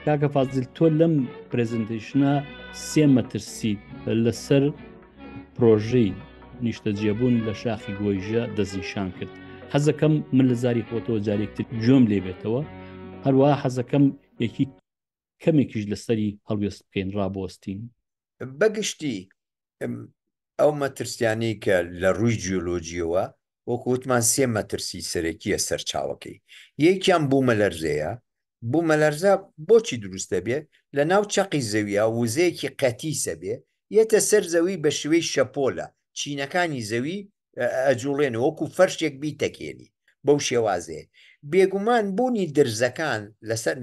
کاکە فازل تۆ لەم پرێزنتیشنە سێ مەترسی لەسەر پرۆژەی نیشتە جێبوون لە شاخی گۆیژە دەستنیشان کرد. حەزەکەم من لە زاری خۆتەوە جارێکتر گوێم لێ بێتەوە، هەروەها حەزەکەم یەکی کەمێکیش لەسەری هەڵوێست بکەین ڕابۆستین. بەگشتی ئەو مەترسیانەی کە لە ڕووی جیۆلۆجیەوە وەکووتمان سێ مەترسی سەرەکیە سەرچاوەکەی. یەکیان بوومەلەرزەیە. بوومەلەرزە بۆچی دروستە بێ؟ لە ناو چەقی زەویە وزەیەکی قەتیسە بێ، یەتە سەر زەوی بە شوەی شەپۆلە چینەکانی زەوی ئەجوڵێنە وەکو فەرشێک بیتەکێنی بەو شێوازەیە. بێگومان بوونی درزەکان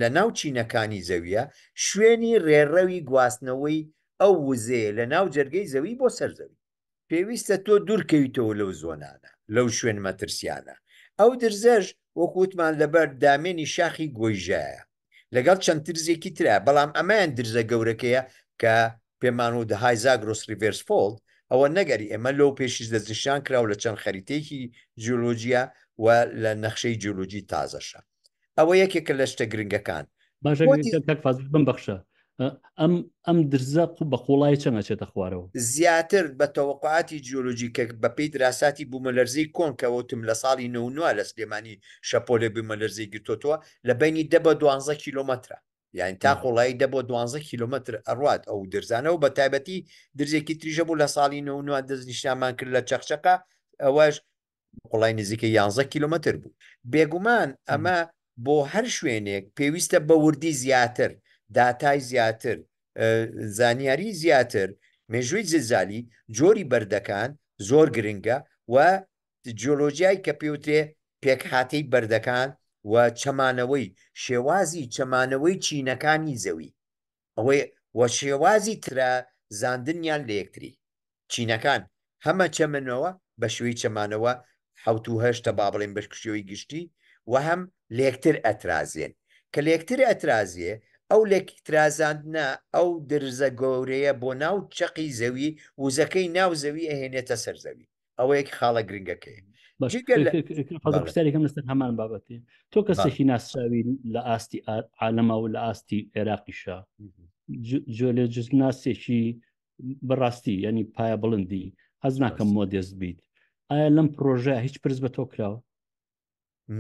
لە ناو چینەکانی زەویە شوێنی ڕێڕەوی گواستنەوەی ئەو وزەیە لە ناو جەرگەی زەوی بۆ سەرزەوی. پێویستە تۆ دوورکەویتەوە لەو زۆنانە، لەو شوێن مەترسیانە. ئەو درزەش وەکووتمان لەبەر دامێنی شاخی گۆیژایە لەگەڵ چەند ترزێکی ترە، بەڵام ئەمایان درزە گەورەکەیە کە پێمان و هایزاگرۆس ریڤێرس فۆڵد ئەوە نەگەری ئێمە لەو پێشیش دەستنیشان کراوە لە چەند خەریتەیەکی جیۆلۆجیە و لە نەخشەی جیۆلۆجی تازەشە. ئەوە یەکێکە لە شتە گرنگەکان. باشە فازل بمبەخشە ئەم درزە بە قوڵای چەند ئەچێتە خوارەوە؟ زیاتر بە تەوەقعاتی جیۆلۆجیکە بەپێی دراساتی بوومەلەرزەی کۆن کەوتم لە ساڵی 99 لە سلێمانی شەپۆلێ بوومەلەرزەی گرتوتەوە لە بینی 10 بە 12 کیلۆمەترە، یعنی تا قوڵایی 10 بە 12 کیلۆمەتر ئەڕوات ئەو درزانەوە. بە تایبەتی درزێکی تریژە بوو لە ساڵی 99 دەستنیشانمان کرد لە چەقچەقە، ئەوەش قوڵای نزیکە 11 کیلۆمەتر بوو. بێگومان ئەمە بۆ هەر شوێنێک پێویستە بە وردی زیاتر، داتای زیاتر، زانیاری زیاتر، مێژووی زلزالی، جۆری بەردەکان زۆر گرنگە و جیۆلۆجیای کە پێوترێ پێکهاتەی بەردەکان و چەمانەوەی شێوازی چەمانەوەی چینەکانی زەوی ئەوەی وە شێوازی ترە زاندنیان لە یەکتری. چینەکان هەمە چەمنەوە بە شوێی چەمانەوە 1970 با بڵێن بەشکشیەوەی گشتی و هەم لێکتر ئەترازێن کە لێکتر ئەترازیە ئەو لێکترازاندنە ئەو درزە گەورەیە بۆ ناو چەقی زەوی وزەکەی ناو زەوی ئەهێنێتە سەر زەوی. ئەوە یەک خاڵە گرنگەکەی. پرسیارێکم لەسەر هەمان بابەتی. تۆ کەسێکی ناسراوی لە ئاستی عالەما و لە ئاستی عێراقیشە، جیۆلۆجیست ناسێکی بەڕاستی ینی پایە بڵندی، هەز ناکەم مۆدێست بیت. ئایا لەم پرۆژە هیچ پرس بە تۆ کراوە؟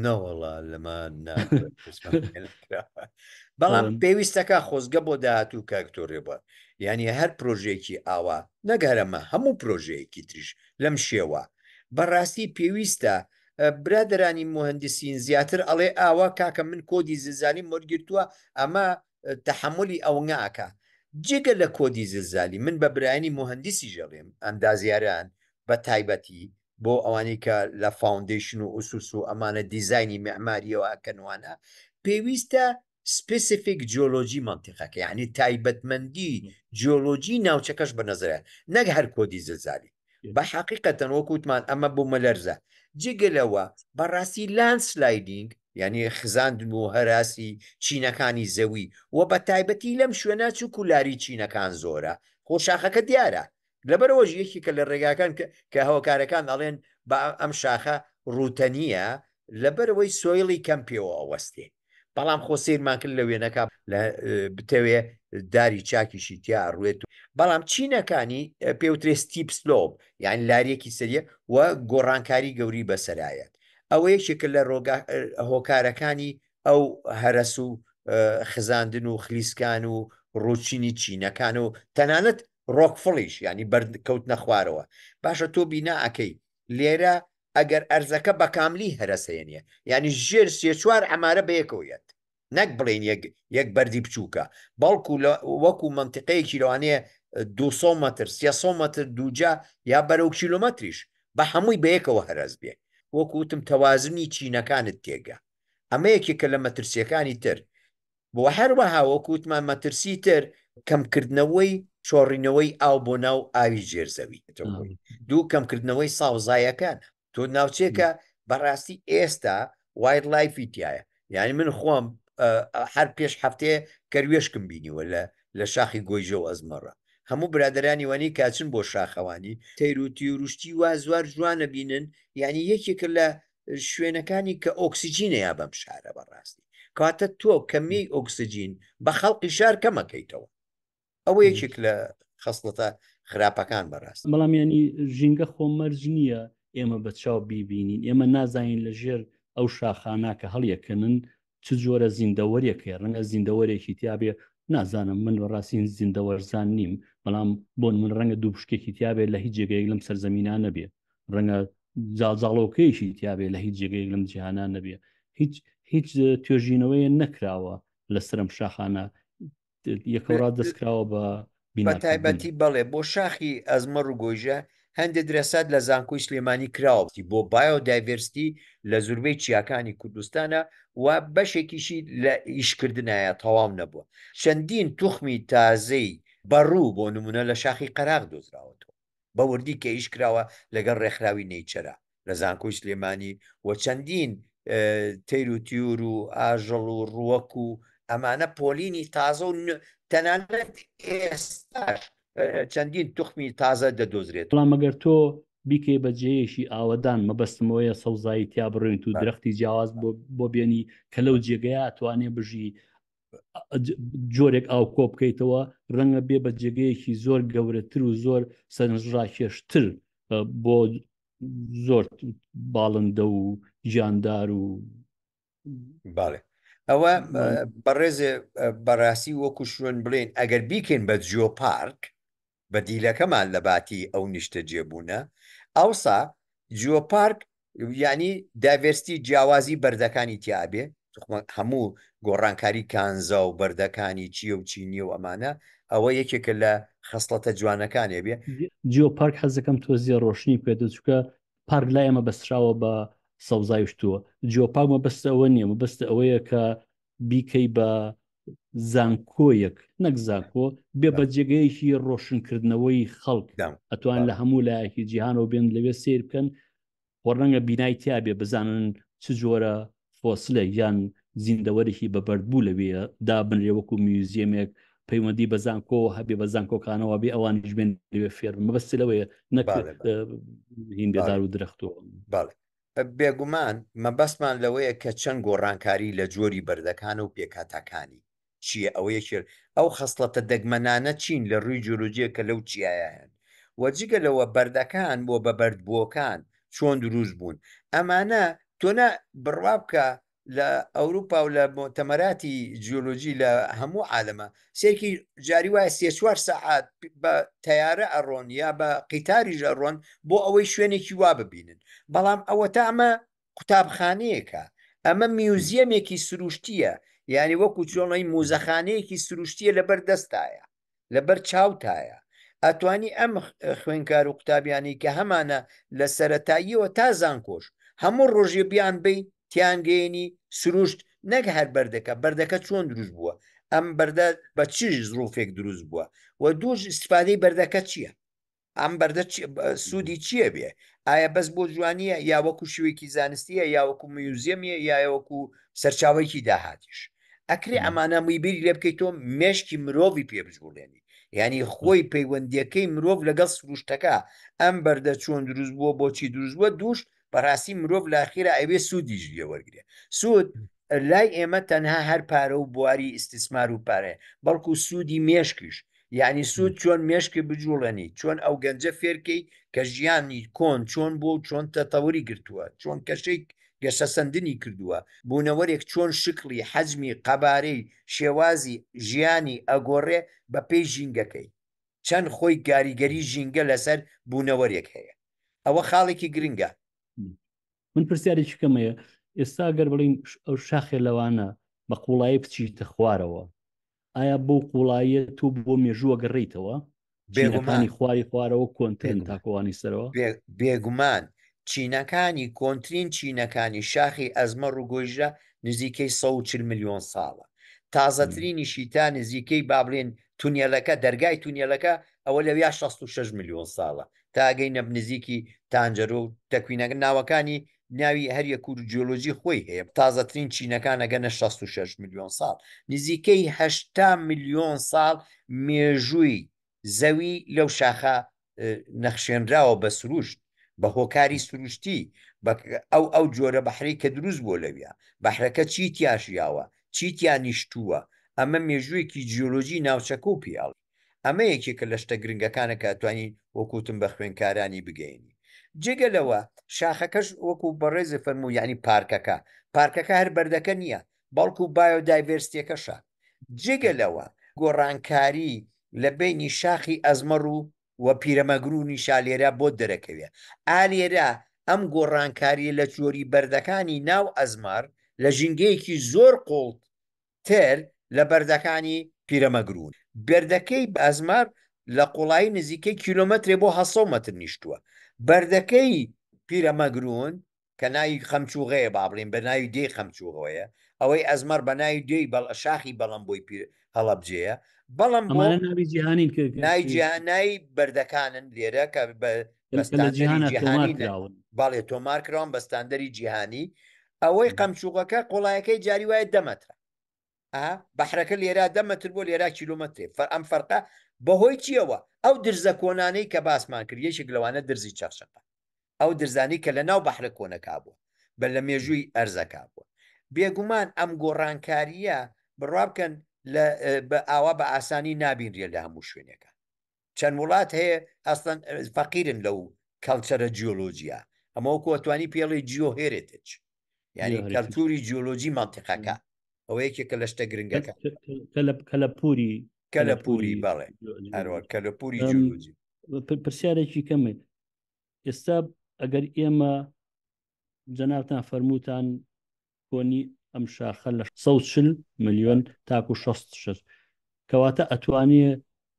نەوەڵا لەمە بەڵام پێویستەکە خۆزگە بۆ داهاتوو کاکتۆڕێ بووە، یعنی هەر پرۆژێکی ئاوا نەگەرەمە هەموو پرۆژەیەکی تریش لەم شێوە بەڕاستی پێویستە. برادرانی مهندسین زیاتر ئەڵێ ئاوا کاکە من کۆدی زلزالی وەرگرتووە ئەمە تەحملی ئەو ناکە. جگە لە کۆدی زلزالی من بە برایانی مهندسی ژەڵێم ئەندازیاران بە تایبەتی بۆ ئەوانەی کە لە فاوندیشن و ئوسوس و ئەمانە دیزایانی معماریەوە ئەکەنوانە پێویستە سپسیفیک جیۆلۆجی منتیقەکە، یعنی تایبەتمەندی جیۆلۆجی ناوچەکەش بە نەزرە نەک هەر کۆدی زلزالی. بە حقیقەتەن وەکووتمان ئەمە بوومەلەرزە. جگەلەوە بەڕاستی لانسلایدینگ یعنی خزاندن و هەراسی چینەکانی زەوی و بە تایبەتی لەم شوێنە چووکولاری چینەکان زۆرە خۆشاخەکە دیارە. لەبەرەوەژ یەکێکە لە ڕێگاکان کە هەوەکارەکان ئەڵێن بە ئەم شاخە ڕوتەنیە لەبەرەوەی سۆیڵی کەم پێوە ئەوەستێ. بەڵام خۆ سیرمان کرد لە وێنەکە بتەوێ داری چاکیشی تیا ڕوێت. بەڵام چینەکانی پێوترێ ستیپ سلۆپ یعنی لاریەکی سەریە و گۆڕانکاری گەوری بەسەرایەت. ئەوە یەکێکە لە هۆکارەکانی ئەو هەرس و خزاندن و خلیسکان و ڕووچینی چینەکان و تەنانەت ڕۆکفڵیش ینی بەرکەوت نەخوارەوە. باشە تۆ بیناکەی لێرە ئەگەر ئەرزەکە بە کاملی هەرسێنە ینی ژێر سێ چوار ئەمارە بەیەکەوەیەت نەک بڵێن یەک بەردی بچووکە، بەڵکو وەکو منتیقەیەکی لەوانەیە 200 متر 300 متر دووجا یا بەرەو کیلۆمەتریش بە هەمووی بەیەکەوە هەرس بێ. وەکوتم تەوازنی چینەکانت تێگە. ئەمە یەکێکە لە مەترسیەکانی تر. بۆ هەروەها وەکوتمان مەترسی تر کەمکردنەوەی چۆڕینەوەی ئاو بۆ ناو ئاوی ژێرزەوی. دوو کەمکردنەوەی ساوزایەکان. تۆ ناوچێکە بەڕاستی ئێستا وایلد لایفی تایە، یعنی من خۆم هەر پێش هەفتەیە کەروێشکم بینیوە لە شاخی گۆیژە و ئەزمەڕە. هەموو برادرانی وانی کاچن بۆ شاخەوانی تەیروتی و روشتی وا زوار جوانە بینن، یعنی یەکێکە لە شوێنەکانی کە ئۆکسسیجینەیە بەم شارە بەڕاستی. کاتە تۆ کەمی ئۆکسسیجین بە خەڵقی شار کەمەکەیتەوە ئەوە یەکێک لە خەسڵەتە خراپەکان بەڕاست بەڵام ینی ژینگە خۆمەرج نییە ئێمە بە چاو بیبینین ئێمە نازانین لە ژێر ئەو شاخاناکە هەڵیەکەنن چ جۆرە زیندەوەریەکەی ڕەنگە زیندەوەرێکی تیاابێ نازانم من ڕاستین زیندەوەرزان نیم بەڵام بۆن من ڕەنگە دوو پشکێکی تیاابێت لە هیچ جێگەیەک لەم سەرزەمینان نەبێ ڕەنگە جاڵجاڵۆکەیەکی تیاابێت لە هیچ جێگەیەک لەم جیهانان نەبێ هیچ توێژینەوەیە نەکراوە لە سرم شاخانە یەکەڕا دەستکراوە بە بە تایبەتی بەڵێ بۆ شاخی ئەزمەڕ و گۆیژە هەندێک درەسات لە زانکۆی سلێمانی کراوەتی بۆ بایۆدایڤرسیتی لە زوربەی چیاکانی کوردستانە و بەشێکیشی لە ئیشکردنایە تەواو نەبووە چەندین توخمی تازەی بەڕوو بۆ نمونە لە شاخی قەراق دۆزراوەتەوە بە وردی کە ئیش کراوە لەگەڵ ڕێکخراوی نەیچەرە لە زانکۆی سلێمانی و چەندین تەیر و تیور و ئاژەڵ و ڕووەک و ئەمانە پۆلینی تازە و تەنانەت ئێستاش چەندین توخمی تازە دەدۆزرێت بەڵام مەگەر تۆ بیکەی بەجێیەشی ئاوەدان مەبەستمەوەیە سەوزایی تیا بڕێن و درەختی جیاواز بۆ بێنی کە لەو جێگەیە ئەتوانێ بژی جۆرێک ئاو کۆ بکەیتەوە ڕەنگە بێ بە جێگەیەکی زۆر گەورەتر و زۆر سەرنجڕاکێشتر بۆ زۆر باڵندە و ژاندار و باڵێ ئەوە بەڕێزێ بەڕاستی وەکو شوێن بڵێن ئەگەر بیکەین بە جیۆپارک بە دیلەکەمان لە باتی ئەو نیشتە جێبوونە ئەوسا جیۆپارک یعنی داڤێرستی جیاوازی بەردەکانی تیاابێ هەموو گۆڕانکاری کانزا و بەردەکانی چیە و چینی و ئەمانە ئەوە یەکێکە لە خەسڵەتە جوانەکانێ بێ جیۆپارک حەزەکەم تۆزیە ڕۆشنی پێدە چکە پارک لای ئەمە بەستراوە بە سەوزایشتووە جیۆپارک مەبەستە ئەوە نییە مەبەستە ئەوەیە کە بیکەی بە زانکۆیەک نەک زانکۆ بێ بە جێگەیەکی ڕۆشنکردنەوەی خەڵک ئەتوان لە هەموو لایەکی جیهانەوە بێن لەوێ سیر بکەن ڕەنگە بینای تیاابێ بزانن چ جۆرە فۆسلە یان زیندەوەرێکی بەبەردبوو لەوێ دابنرێ وەکو میوزیەمێک پەیوەندی بە زانکۆ هەبێ بە زانکۆکانەوە بێ ئەوانیش بێن لەوێ فێر مەبەست لەوەیە نەک هیندێدار و درەختەوە باڵێ بێگومان مەبەستمان لەوەیە کە چەند گۆڕانکاری لە جۆری بەردەکان و پێکاتەکانی چییە ئەوەیە کرد ئەو خەسڵەتە دەگمەنانە چین لە ڕووی جۆلۆجیە کە لەو چیایە هەن وەجگە لەوە بەردەکان بۆ بە بەردبووەکان چۆن دروست بوون ئەمانە تۆنە بڕوا بکە لە ئەوروپا و لە مۆتەمەراتی جیۆلۆژی لە هەموو عالەمە سێکی جاری وایە سێ چوار سەعات بە تەیارە ئەڕۆن یا بە قیتاریش ئەڕۆن بۆ ئەوەی شوێنێکی وا ببینن بەڵام ئەوە تا ئەمە قوتابخانەیەکە ئەمە میوزیەمێکی سروشتیە یعنی وەکو چۆڵی موزەخانەیەکی سروشتیە لەبەر دەستایە لەبەر چاوتایە ئەتوانی ئەم خوێنکار و قوتابیانی کە هەمانە لە سەرەتاییەوە تا زانکۆش هەموو ڕۆژێ بیان بی تیانگەێنی سروشت نەک هەر بەردەکە چۆن دروست بووە ئەم بەردە بە چیش زڕوفێک دروست بووە و دووش استفادەی بەردەکە چییە ئەم بەردە سوودی چییە بێ ئایا بەس بۆ جوانیە یا وەکو شوێکی زانستیە یا وەکو میوزیەمیە یا وەکو سەرچاوێکی داهاتیش ئەکرێ ئەمانە میبیری لێ بکەیت تۆ مێشکی مرۆڤی پێبژوڵێنی یعنی خۆی پەیوەندیەکەی مرۆڤ لەگەڵ سروشتەکە ئەم بەردە چۆن دروست بووە بۆچی دروست بووە دووش بەڕاستی مرۆڤ لاخیرە ئەوێ سوودیش لێ وەرگێ سوود لای ئێمە تەنها هەر پارە و بواری ئیسtismار و پارێ بەڵکو سوودی مێشکیش یعنی سوود چۆن مێشکی بجوڵێنی چۆن ئەو گەنجە فێرکەی کە ژیانی کۆن چۆن بۆ چۆن تەتەوەری گرتووە چۆن کەشەی گەشە سندنی کردووە بوونەوەرێک چۆن شکلی حەجمی قەبارەی شێوازی ژیانی ئەگۆڕێ بە پێی ژینگەکەی چەند خۆی کاریگەری ژینگە لەسەر بوونەوەرێک هەیە ئەوە خاڵێکی گرنگە من پرسیارێکی کەمەیە ئێستا گەر بڵین ئەو شاخێ لەوانە بە قوڵایی بچیتە خوارەوە ئایا بۆ قوڵایە تو بۆ مێژووە گەڕیتەوە چینەکانی خواری خوارەوە کۆنترن تاکۆوانی سەرەوە بێگومان چینەکانی کۆنترین چینەکانی شاخی ئەزمە ڕووگۆیژە نزیکەی 140 ملیۆن ساڵە تازەترینیشی تا نزیکەی بابلێن تونێلەکە دەرگای تونێلەکە ئەوە لەویا 66 ملیۆن ساڵە تا ئەگەینە نزیکی تانجەرۆ و تەکوینەکە ناوەکانی ناوی هەریەک و جیۆلۆژی خۆی هەیە تازەترین چینەکان ئەگەنە 66 ملیۆن ساڵ نزیکەی 80 ملیۆن ساڵ مێژووی زەوی لەو شاخە نەخشێنراوە بە سروشت بە هۆکاری سروشتی ئەو جۆرە بەحرەی کە دروست بۆ لەویە بەحرەکە چی تیاشیاوە چیتیان نیشتووە ئەمە مێژوویەکی جیۆلۆژی ناوچەکە و پیاڵی ئەمە یەکێکە لە شتە گرنگەکانە کە توانین وەکوتم بە خوێنکارانی بگەینی جێگەلەوە شاخەکەش وەکو بەڕێزە فەرموو یعنی پارکەکە هەر بەردەکە نییە بەڵکو بایۆدایڤرسیەکەشە جێگەلەوە گۆڕانکاری لە بینی شاخی ئەزمەڕ و پیرەمەگرونی شالێرە بۆ دەرەکەوێ ئالێرە ئەم گۆڕانکاریە لە جۆری بەردەکانی ناو ئەزمار لە ژینگەیەکی زۆر قوڵ تر لە بەردەکانی پیرەمەگرون بەردەکەی ئەزمار لە قوڵایی نزیکەی کیلۆمەترێ بۆ 100 متر نیشتووە بەردەکەی پیرەمەگرون کە ناوی خەمچوغەیە با بڵێن بە ناوی دێی خەمچوغەیە ئەوەی ئەزمەر بە ناوی دێی شاخی بەڵم بۆی هەڵەبجەیە بەڵام ناوی جیهانی نای بەردەکانن لێرە کە باڵێ تۆمار کراون بە ستاندەری جیهانی ئەوەی قەمچوغەکە قوڵایەکەی جاری وایە 10 مترە بەحرەکە لێرا 10 متر بۆ لێرا کیلومترێ ئەم فەرقە بەهۆی چیەوە ئەو درزە کۆنانەی کە باسمان کرد یەکێک لەوانە درزی چەخشەقە ئەو درزانی کە لە ناو بەحرە کۆنەکا بووە بە لە مێژووی ئەرزەکا بووە بێگومان ئەم گۆڕانکاریە بڕوا بکەن بە ئاوا بە ئاسانی نابینرێ لە هەموو شوێنێکە چەند وڵات هەیە ئەستان فەقیرن لەو کەڵچەرە جیۆلۆجیە ئەمە کۆتوانی پێڵی جیۆ هێرێتچ یعنی کەلتوری جیۆلۆجی منتیقەکە ئەوە یەکێکە لە شتە گرنگەکە کەلەپوری بەڵێ هەروە کەلەپوری جیۆلۆجی پرسیارێکی کەمێت ئێستا ئەگەر ئێمە جەنابتان فەرمووتان کۆنی ئەم شاخە لە 140 ملیۆن تاکو 66 کەواتە ئەتوانێ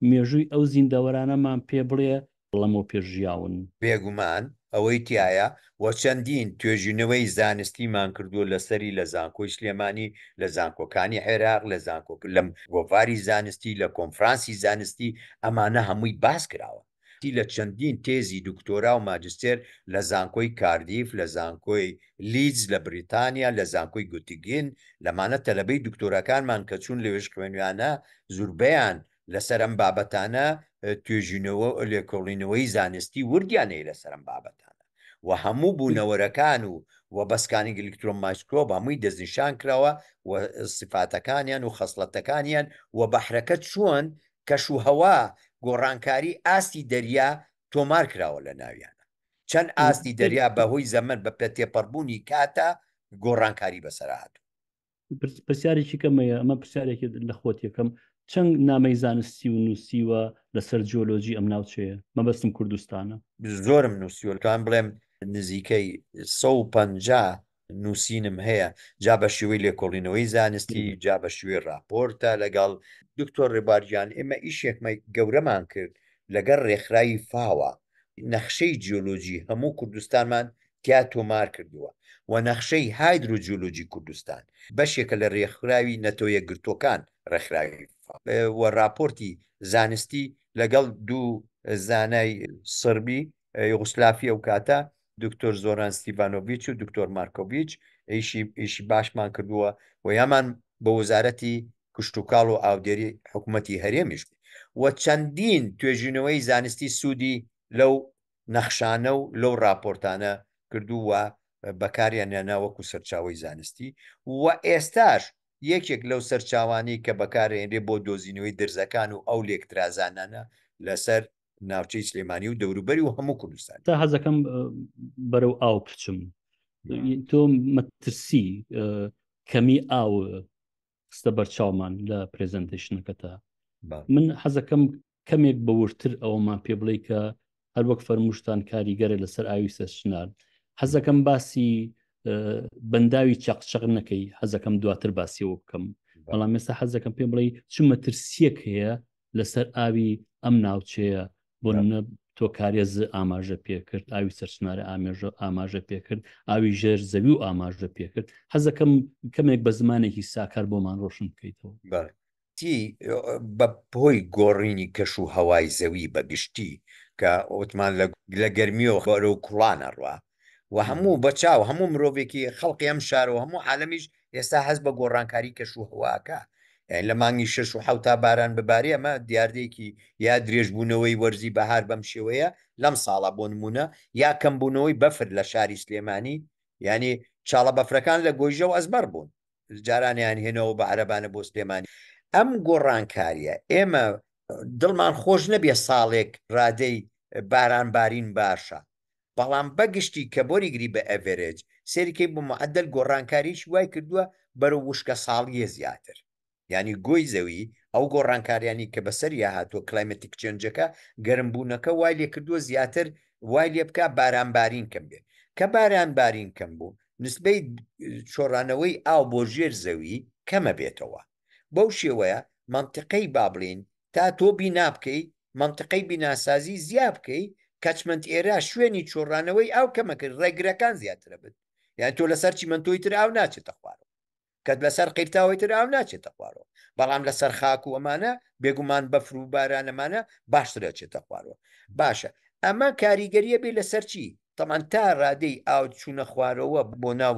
مێژووی ئەو زیندەوەرانەمان پێ بڵێ بڵەمەوە پێشژیاون بێگومان ئەوەی تایە وە چەندین توێژینەوەی زانستیمان کردووە لەسەری لە زانکۆی سلێمانی لە زانکۆکانی عێراق لە زانکۆ لەم گۆڤاری زانستی لە کۆنفرانسی زانستی ئەمانە هەمووی باس کراوە لە چەندین تێزی دکتۆرا و ماجستێر لە زانکۆی کاردیف لە زانکۆی لیدز لە بریتانیا لە زانکۆی گوتیگین لەمانە تەلەبەی دکتۆرەکانمان کە چوون لەوێش خوێنویانە زوربیان لەسەر ئەم بابەتانە توێژینەوە لێکۆڵینەوەی زانستی وردیانەیە لەسەر ئەم بابەتانە و هەموو بوونەوەرەکان و بەسکانی ئەلکترۆن مایکرۆسکۆپ هەمووی دەستنیشان کراوە و سفاتەکانیان و خەسڵەتەکانیان و بەحرەکە چۆن کەش و هەوا گۆڕانکاری ئاستی دەریا تۆمار کراوە لە ناویانە چەند ئاستی دەریا بەهۆی زەمن بە پێتێپەڕبوونی کاتە گۆڕانکاری بەسەرهات پرسیارێکی کەمەیە ئەمە پرسیارێکی لە خۆت یەکەم چەند نامەی زانستی و نووسیوە لەسەر جیۆلۆژی ئەم ناوچەیە مەبەستم کوردستانە زۆرم نووسیوەکان بڵێم نزیکەی 150 نووسینم هەیە جا بە شێوەی لێکۆڵینەوەی زانستی جا بە شوێ راپۆرتە لەگەڵ دکتۆر ڕێبارگیان ئێمە ئیشێکمە گەورەمان کرد لەگەڵ ڕێکخراوی فاوە نەخشەی جیۆلۆجی هەموو کوردستانمان تیا تۆمار کردووە و نەخشەی هایدرۆجیۆلۆجی کوردستان بەشێکە لە ڕێکخراوی نەتۆیە گرتوەکان ڕێکخراوی و راپۆرتی زانستی لەگەڵ دوو زانای سربی یوغسلافی ئەو کاتە دکتۆر زۆران ستیڤانۆڤیچ و دکتۆر مارکۆڤیچ ئیشی باشمان کردووە و یامان بە وەزارەتی کشتتوکاڵ و ئاودێری حکوومەتی هەرێمیش و چەندین توێژینەوەی زانستی سوودی لەو نەخشانە و لەو راپۆرتانە کردووە بەکاریان ناوەکو سەرچاوی زانستی و ئێستاش یەکێک لەو سەرچاوانی کە بەکارێنرێ بۆ دۆزینەوەی درزەکان و ئەو لێکترازانانە لەسەر ناوچەی سلێمانی و دەوروبەری و هەموو کوردستان تا حەزەکەم بەرەو ئاو بچم تۆ مەترسی کەمی ئاو خستە بەرچاومان لە پرێزەنتێشنەکەتە من حەزەکەم کەمێک بەورتر ئەوەمان پێ بڵێ کە هەر وەک فەرموشتان کاریگەرە لەسەر ئاوی سەرچنار حەزەکەم باسی بەنداوی چاقچەق نەکەی حەزەکەم دواتر باسیەوە بکەم بەڵام ئێستا حەزەکەم پێ بڵێ چ مەترسیەک هەیە لەسەر ئاوی ئەم ناوچەیە بۆ تۆ کارێز ئاماژە پێکرد ئاوی سەرچنارە ئاماژە پێکرد ئاوی ژێر زەوی و ئاماژە پێکرد حەزەکەم کەمێک بە زمانێکی ساکار بۆمان ڕۆشن بکەیتەوە بە پۆی گۆڕینی کەش و هەوای زەوی بەگشتی کە ئۆتمان لە گەرمیەوە خۆرە و کوڵانە ڕوا و هەموو بەچاو هەموو مرۆڤێکی خەڵقی ئەم شارەوە هەموو عالەمیش ئێستا هەست بە گۆڕانکاری کەش و هەواکە لە مانگی 6 و 7 تا باران ببارێ ئەمە دیاردەیەکی یا درێژبوونەوەی وەرزی بەهار بەم شێوەیە لەم ساڵە بۆ نمونە یا کەمبوونەوەی بەفر لە شاری سلێمانی ینی چاڵە بەفرەکان لە گۆیژە و ئەزمەر بوون جارانیان هێنەوە بە عەرەبانە بۆ سلێمانی. ئەم گۆڕانکاریە ئێمە دڵمان خۆش نەبێ ساڵێک ڕادەی بارانبارین باشە، بەڵام بەگشتی کە بۆریگری بە ئەڤێرێج سێریکەی بۆ معدل گۆڕانکاریش وای کردووە بەرە وشکە ساڵیە زیاتر، ینی گۆی زەوی ئەو گۆڕانکاریانی کە بەسەریا هاتووە کلایمەتیک چێنجەکە گەرمبوونەکە وای لێ کردووە زیاتر وای لێ بکە بارانبارین کەم بێت، کە بارانبارین کەم بوو نسبەی چۆڕانەوەی ئاو بۆ ژێر زەوی کەمە بێتەوە. بەو شێوەیە منطقەی با بڵین تا تۆ بینا بکەی منطقەی بیناسازی زیاد بکەی کەچمەند ئێرە شوێنی چۆڕانەوەی ئاو کەمەکرد ڕێگرەکان زیاترە بن، یان تۆ لەسەر چیمەنتۆی تر ئاو ناچێتە خوارەوە، کەت لەسەر قیرتاوی تر ئاو ناچێتە خوارەوە، بەڵام لەسەر خاک و ئەمانە بێگومان بەفر و بارانەمانە باشترە چێتە خوارەوە. باشە ئەمە کاریگەریە بێ لەسەر چی؟ تەمان تا ڕادەی ئاو چوونە خوارەوە بۆ ناو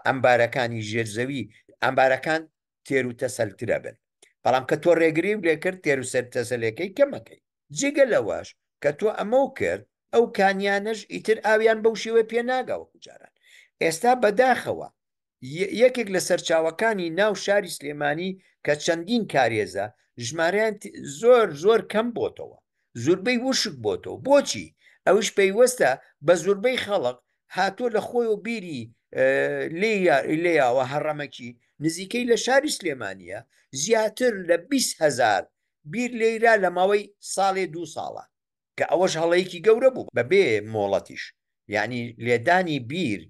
ئەمبارەکانی ژێرزەوی ئەمبارەکان تێر و تەسەلترە بن، بەڵام کە تۆ ڕێگری لێ کرد تێر و سەر تەسەلەکەی کەمەکەی. جێگە لەوەش کە تۆ ئەمە کرد ئەو کانیانەش ئیتر ئاویان بەو شێوە پێ ناگاوە جاران. ئێستا بەداخەوە یەکێک لە سەرچاوەکانی ناو شاری سلێمانی کە چەندین کارێزە ژمارەیان زۆر زۆر کەم بۆتەوە، زۆربەی وشک بۆتەوە. بۆچی؟ ئەوش پەیوەستە بە زۆربەی خەڵق هاتۆ لە خۆی و بیری لێیاوە هەڕەمەکی نزیکەی لە شاری سلێمانیە زیاتر لە 20,000 بیر لێرا لە ماوەی ساڵێ 2 ساڵە، کە ئەوەش هەڵەیەکی گەورە بوو بەبێ مۆڵەتیش، یعنی لێدانی بیر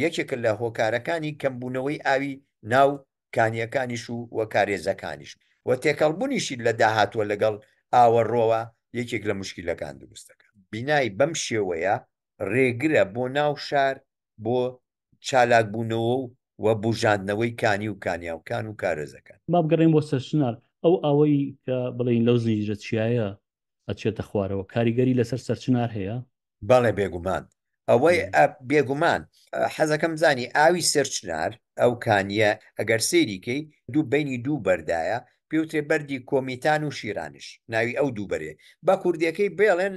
یەکێکە لە هۆکارەکانی کەمبوونەوەی ئاوی ناو کانیەکانیش و وە کارێزەکانیش و تێکەڵبوونیشی لە داهاتوە لەگەڵ ئاوەڕۆوە یەکێک لە مشکلەکان دروستەکە. بینای بەم شێوەیە ڕێگرە بۆ ناو شار بۆ چالاکبوونەوە و بژاندنەوەی کانی و کانیاوکان و کارێزەکان. با بگەڕێن بۆ سەرچنار ئەو ئەوەی کە بڵین لەو زیجرە چیایە ئەچێتە خوارەوە کاریگەری لەسەر سەرچنار هەیە؟ بەڵێ بێگومان ئەوەی بێگومان حەزەکەم زانی ئاوی سەرچنار ئەو کانیە ئەگەر سێریکەی دوو بینی دوو بەردایە پێوترێ بەردی کۆمیتان و شیرانش ناوی ئەو دوو بەرێ بە کوردیەکەی بێڵێن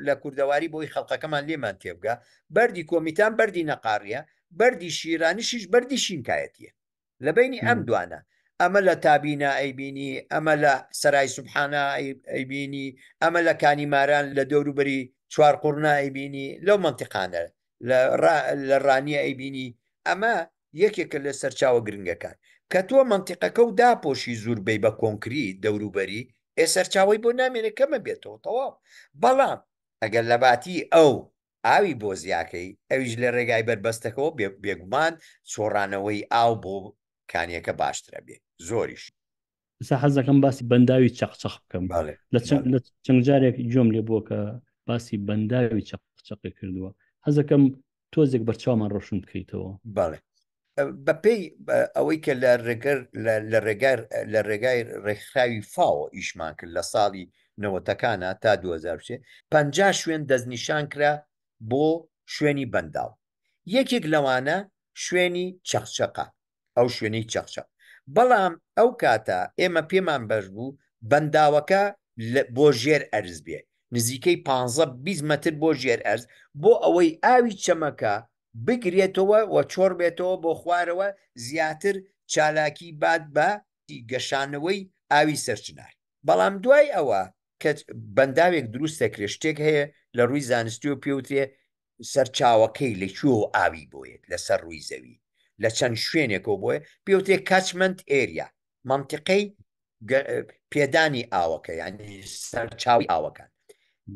لە کوردەواری بۆی خەڵقەکەمان لێمان تێبگە بەردی کۆمیتان بەردی نەقاڕیە بەردی شیرانیشیش بەردی شینکایەتیە لە بینی ئەم دوانە ئەمە لە تابینە ئەیبینی ئەمە لە سەرای سوبحانە ئەیبینی ئەمە لە کانیماران لە دەوروبەری چوار قوڕنا ئەیبینی لەو منتیقانە لە ڕانیە ئەیبینی ئەمە یەکێکە لە سەرچاوە گرنگەکان کە تۆ منتیقەکە و داپۆشی زۆربەی بە کۆنکریت دەوروبەری سەرچاوی بۆ نامێنێت کەمە بێتەوە تەواو بەڵام ئەگەر لە باتی ئەو ئاوی بۆ زیاکەی ئەویش لە ڕێگای بربەستەکەەوە بێگومان چۆڕانەوەی ئاو بۆ کانیەکە باشترە بێ زۆریش. حەزەکەم باسی بەنداوی چەقچەق بکەم لە چەند جارێک جۆم لێ بووە کە باسی بەنداوی چەقچەقی کردووە حەزەکەم تۆزێک بەرچاومان ڕۆشن بکەیتەوە. بەڵێ بەپێی ئەوەی کە لە ڕێگای ڕێکخراوی فاوە ئیشمان کرد لە ساڵی نەوەتەکانە تا 2003 50 شوێن دەستنیشان کرا بۆ شوێنی بەنداو یەکێک لەوانە شوێنی چەقچەقە ئەو شوێنەی چەقچەق بەڵام ئەو کاتە ئێمە پێمان بەش بوو بەنداوەکە بۆ ژێر ئەرز بێ نزیکەی 15-20 مەتر بۆ ژێر ئەرز بۆ ئەوەی ئاوی چەمەکە بگرێتەوە و چۆر بێتەوە بۆ خوارەوە زیاتر چالاکی باد بە گەشانەوەی ئاوی سەرچنار. بەڵام دوای ئەوە کە بەنداوێک دروستەکرێ شتێک هەیە لە ڕووی زانستی و پێوترێ سەرچاوەکەی لەکوێ ئاوی بۆیێت لەسەر ڕووی زەوی لە چەند شوێنێکەوە بۆیە پێوتێ کاچمەند ئێریا منتیقەی پێدانی ئاوەکە یعنی سەرچاوی ئاوەکان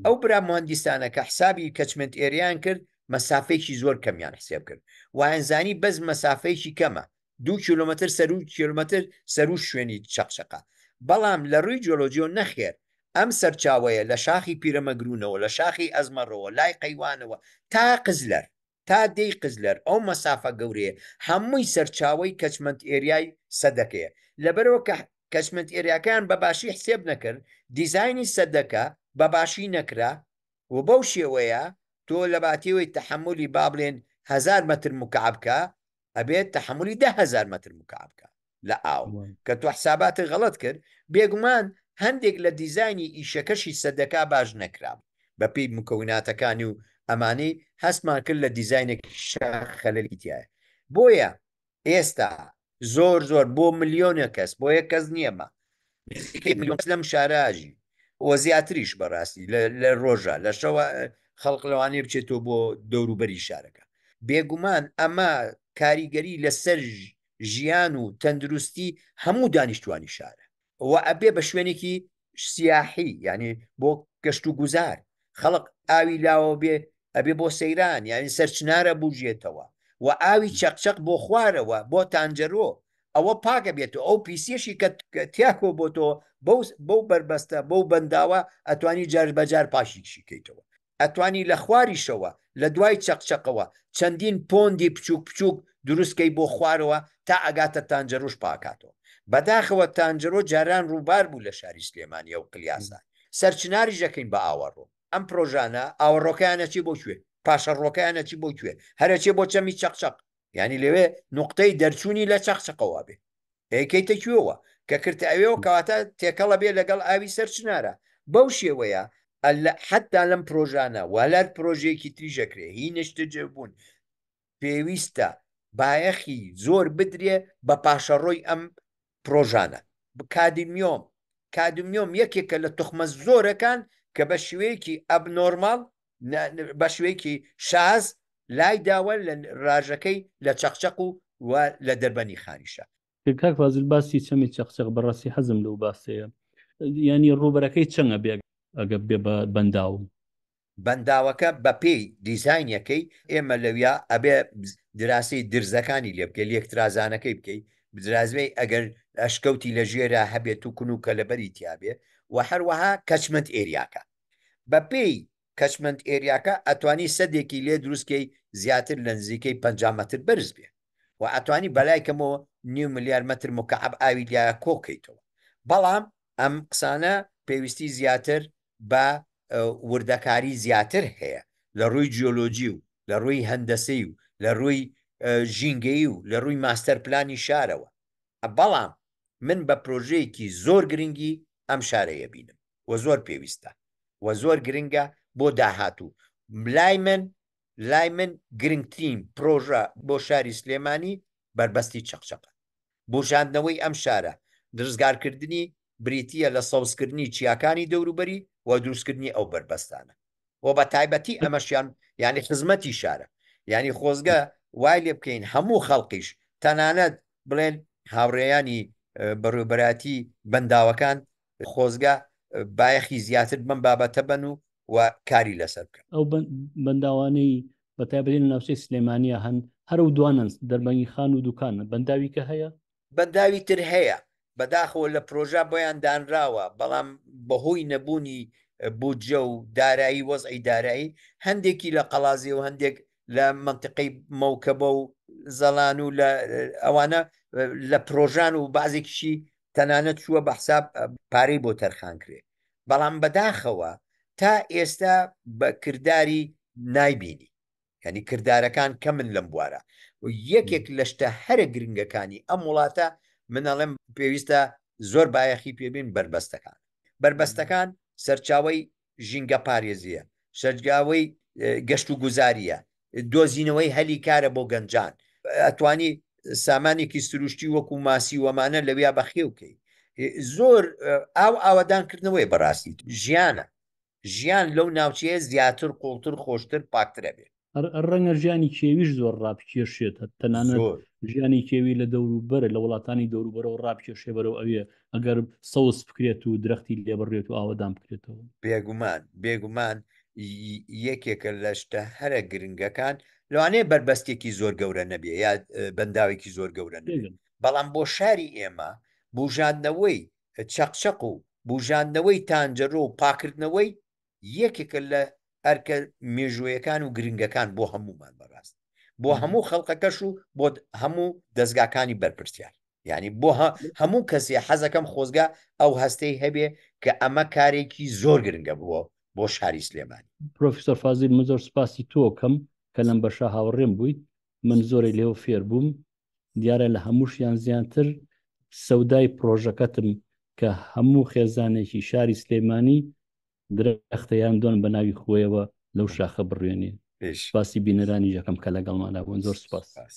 ئەو برا مهندیسانە کە حسابی کەچمنت ئێریان کرد مەسافەیەکی زۆر کەمیان حسێب کرد وانزانی بەس مەسافەیەکی کەمە 2 کیلومتر سەر و کیلومتر سەر و شوێنی چەقچەقە بەڵام لە ڕووی جیۆلۆجیۆ نەخێر ئەم سەرچاوەیە لە شاخی پیرەمەگرونەوە لە شاخی ئەزمەڕەوە لای قەیوانەوە تا قزلەر تا دەی قزلەر ئەو مەسافە گەورەیە هەمووی سەرچاوی کەچمنت ئێریای سەدەکەیە لەبەرەوە کە کەچمنت ئێریاکان بەباشی حسێب نەکرد دیزایانی سەدەکە بەباشی نەکرا و بەو شێوەیە تۆ لە باتیەوەی تەحملی با بڵێن 1000 متر مکعبکە ئەبێت تەحملی 10,000 متر مکعبکە لە ئاو کە تۆ حساباتی غەڵەت کرد بێگومان هەندێک لە دیزایانی ئیشەکەشی سەدەکە باش نەکراب بەپێی مکەوناتەکانی و ئەمانەی هەستمان کرد لە دیزاینێکی خەلەلی تایە بۆیە ئێستا زۆر بۆ ملیۆنە کەس بۆ یەک کەس نییەمە ملیۆن لەم شاراژی وە زیاتریش بەڕاستی لە ڕۆژە لە شەوە خەڵق لەوانەیە بچێتەوە بۆ دەوروبەری شارەکە بێگومان ئەمە کاریگەری لەسەر ژیان و تەندروستی هەموو دانیشتوانی شارە و ئەبێ بە شوێنێکی سیاحی یعنی بۆ گەشت و گوزار خەڵق ئاوی لاوە بێ ئەبێ بۆ سەیران یعنی سەرچنارە بوژێتەوە و ئاوی چەقچەق بۆ خوارەوە بۆ تانجەرۆ ئەوە پاکە بێتەوە ئەو پیسێشی کە تیاکۆ بۆ تۆ بەو بربەستە بەو بەنداوە ئەتوانی جار بەجار پاشیشی کەیتەوە ئەتوانی لە خواریشەوە لە دوای چەقچەقەوە چەندین پۆندی بچووک دروستکەی بۆ خوارەوە تا ئەگاتە تانجەرۆش پاکاتەوە بەداخەوە تانجەرۆ جاران ڕووبار بوو لە شاری سلێمانیە و قلیاسان سەرچناری ژەکەین بە ئاوەڕۆ ئەم پرۆژانە ئاوەڕۆکیانەچی بۆ کوێ پاشەڕۆکیانەچی بۆ کوێ هەرەچێ بۆ چەمی چەقچەق یعنی لەوێ نقطەی دەرچوونی لە چەقچەقەوە بێ ئەیکەیتە کوێوە کە کردە ئەوێەوە کەواتە تێکەڵە بێ لەگەڵ ئاوی سەرچنارە بەو شێوەیە حتا لەم پرۆژانە والار پرۆژێکی تریژەکرێ هی نشتە جێبوون پێویستە بایەخی زۆر بدرێ بە پاشەڕۆی ئەم پرۆژانە کادمیۆم یەکێکە لە توخمە زۆرەکان کە بە شوەیەکی ئەبنۆرماڵ بە شوەیەکی شاز لای داوە لە ڕاژەکەی لە چەقچەق و لە دەربەنی خانیشە کاک فازل باسی چەمی چەقچەق بەڕاستی حەزم لەو باسەیە ینی ڕوبەرەکەی چەنگە بێ ئەگە بێ بە بەنداوم بەنداوەکە بە پێی دیزاینەکەی ئێمە لەویا ئەبێ دراسی درزەکانی لێ بکەی لێکترازانەکەی بکەی بدرازوی ئەگەر ئەشکەوتی لە ژێرە هەبێت و کونوکە لەبەری تیاابێ و هەروەها کەچمنت ئێریاکە بە پێی کەچمنت ئێریاکە ئەتوانی سەدێکی لێ دروستکەی زیاتر لە نزیکەی 50 مەتر بەرز بێ و ئەتوانی بەلایکەمەوە 9 ملیار مەتر مکعب ئاوی لایە کۆکەیتەوە بەڵام ئەم قسانە پێویستی زیاتر بە وردەکاری زیاتر هەیە لە ڕووی جیۆلۆجی و لە ڕووی هەندەسەی و لە ڕووی ژینگەی و لە ڕووی ماستەر پلانی شارەوە بەڵام من بە پرۆژەیەکی زۆر گرنگی ئەم شارەیە بینم و زۆر پێویستە و زۆر گرنگە بۆ داهاتوو لای من گرنگترین پرۆژە بۆ شاری سلێمانی بربەستی چەقچەقە بۆژاندنەوەی ئەم شارە درزگارکردنی بریتیە لە سەوزکردنی چیاکانی دەوروبەری و دروستکردنی ئەو بربەستانە و بە تایبەتی ئەمەشیان یعنی خزمەتی شارە یعنی خۆزگە وای لێ بکەین هەموو خەڵقیش تەنانەت بڵێن هاوڕێیانی بەڕێوەبەراتی بەنداوەکان خۆزگە بایەخی زیاتر بم بابەتە بن و کاری لەسەر بکەن ئەو بەنداوانەی بە تایبەتی لە ناوچەی سلێمانیە هەن هەرە و دوانن دەربەنگی خان و دوکانە بەنداوی کە هەیە بەنداوی تر هەیە بەداخەوە لە پرۆژە بۆیان دانراوە بەڵام بەهۆی نەبوونی بودجە و دارایی وەزعی دارایی هەندێکی لە قەڵازی و هەندێک لە منطقەی مەوکەبە و زەڵان و لە ئەوانە لە پرۆژان و بازێکیشی تەنانەت چووە بە حساب پارەی بۆ تەرخان کرێ بەڵام بەداخەوە تا ئێستا بە کردداری نایبینی ینی کردارەکان کە من لەم بوارە و یەکێک لە شتە هەرە گرنگەکانی ئەم وڵاتە منەڵێم پێویستە زۆر بایەخی پێبین بربەستەکان سەرچاوی ژینگە پارێزیە شەرجاوی گەشت و گوزاریە دۆزینەوەی هەلی کارە بۆ گەنجان ئەتوانی سامانێکی سروشتی وەکو ماسی وەمانە لەویا بەخێوکەی زۆر ئاوەدانکردنەوەی بەڕاستی ژیان لەو ناوچەیە زیاتر قوڵتر خۆشتر پاکترە بێت ڕەنگە ژیانی کێویش زۆر ڕابکێشێتە تەنانەت ژیانی کێوی لە دەوروبەرە لە وڵاتانی دەوروبەرەوە ڕابکێشێ بەرەو ئەوێ ئەگەر سەوز بکرێت و درەختی لێبڕێت و ئاوەدان بکرێتەوە بێگومان یەکێکە لە شتە هەرە گرنگەکان لەوانەیە بربەستێکی زۆر گەورە نەبێ یا بەنداوێکی زۆر گەورە نەبێت بەڵام بۆ شاری ئێمە بژاندنەوەی چەقچەق و بژاندنەوەی تانجەرۆ و پاکردنەوەی یەکێکە لە ئەرکە مێژوویەکان و گرنگەکان بۆ هەمومان بەڕاست بۆ هەموو خەڵقەکەش و بۆ هەموو دەستگاکانی بەرپرسیار یعنی بۆ هەموو کەسێ حەزەکەم خۆزگا ئەو هەستەی هەبێ کە ئەمە کارێکی زۆر گرنگە بووە بۆ شاری سلێمانی پرۆفیسۆر فازیل من زۆر سپاسی تۆکەم کە لەم بەشە هاوڕێم بوویت من زۆری لێو فێر بووم دیارە لە هەمووشیان زیاتر سەودای پرۆژەکەتم کە هەموو خێزانێکی شاری سلێمانی درەختەیان دۆن بە ناوی خۆیەوە لەو شاخە بڕوێنێ سپاسی بینەرانی یەکەم کە لەگەڵماندا بوون زۆر سپاس.